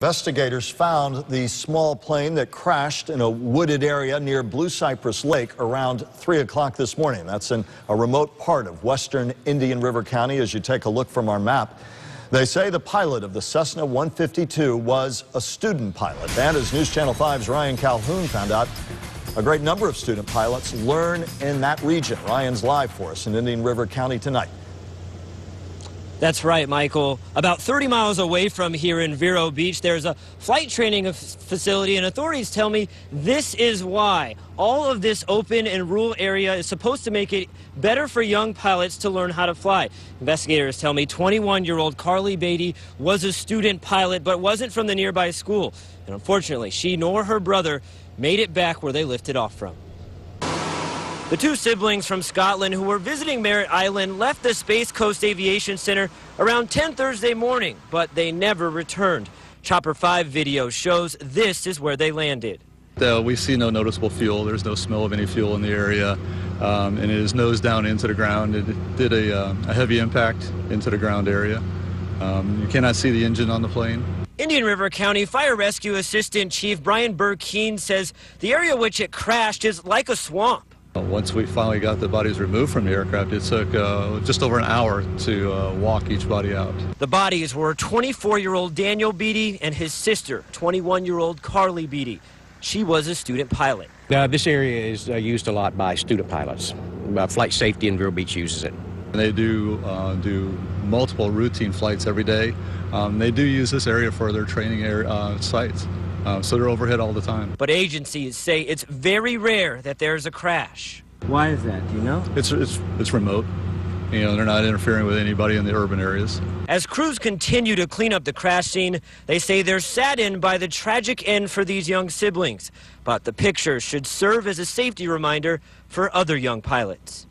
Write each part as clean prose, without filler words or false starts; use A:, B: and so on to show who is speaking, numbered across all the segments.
A: Investigators found the small plane that crashed in a wooded area near Blue Cypress Lake around 3 o'clock this morning. That's in a remote part of western Indian River County as you take a look from our map. They say the pilot of the Cessna 152 was a student pilot. And as News Channel 5's Ryan Calhoun found out, a great number of student pilots learn in that region. Ryan's live for us in Indian River County tonight.
B: That's right, Michael. About 30 miles away from here in Vero Beach, there's a flight training facility, and authorities tell me this is why. All of this open and rural area is supposed to make it better for young pilots to learn how to fly. Investigators tell me 21-year-old Carly Beatty was a student pilot, but wasn't from the nearby school. And unfortunately, she nor her brother made it back where they lifted off from. The two siblings from Scotland who were visiting Merritt Island left the Space Coast Aviation Center around 10 Thursday morning, but they never returned. Chopper 5 video shows this is where they landed.
C: We see no noticeable fuel. There's no smell of any fuel in the area, and it is nose down into the ground. It did a heavy impact into the ground area. You cannot see the engine on the plane.
B: Indian River County Fire Rescue Assistant Chief Brian Burkeen says the area which it crashed is like a swamp.
C: Once we finally got the bodies removed from the aircraft, it took just over an hour to walk each body out.
B: The bodies were 24-year-old Daniel Beatty and his sister, 21-year-old Carly Beatty. She was a student pilot.
D: This area is used a lot by student pilots. Flight Safety in Vero Beach uses it.
C: They do multiple routine flights every day. They do use this area for their training sites. So they're overhead all the time.
B: But agencies say it's very rare that there's a crash.
E: Why is that? Do you know?
C: It's remote. You know, they're not interfering with anybody in the urban areas.
B: As crews continue to clean up the crash scene, they say they're saddened by the tragic end for these young siblings. But the picture should serve as a safety reminder for other young pilots.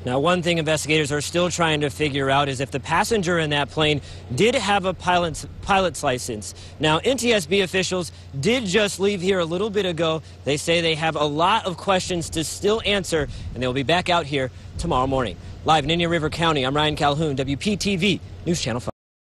B: Now, one thing investigators are still trying to figure out is if the passenger in that plane did have a pilot's license. Now, NTSB officials did just leave here a little bit ago. They say they have a lot of questions to still answer, and they'll be back out here tomorrow morning. Live in Indian River County, I'm Ryan Calhoun, WPTV News Channel 5.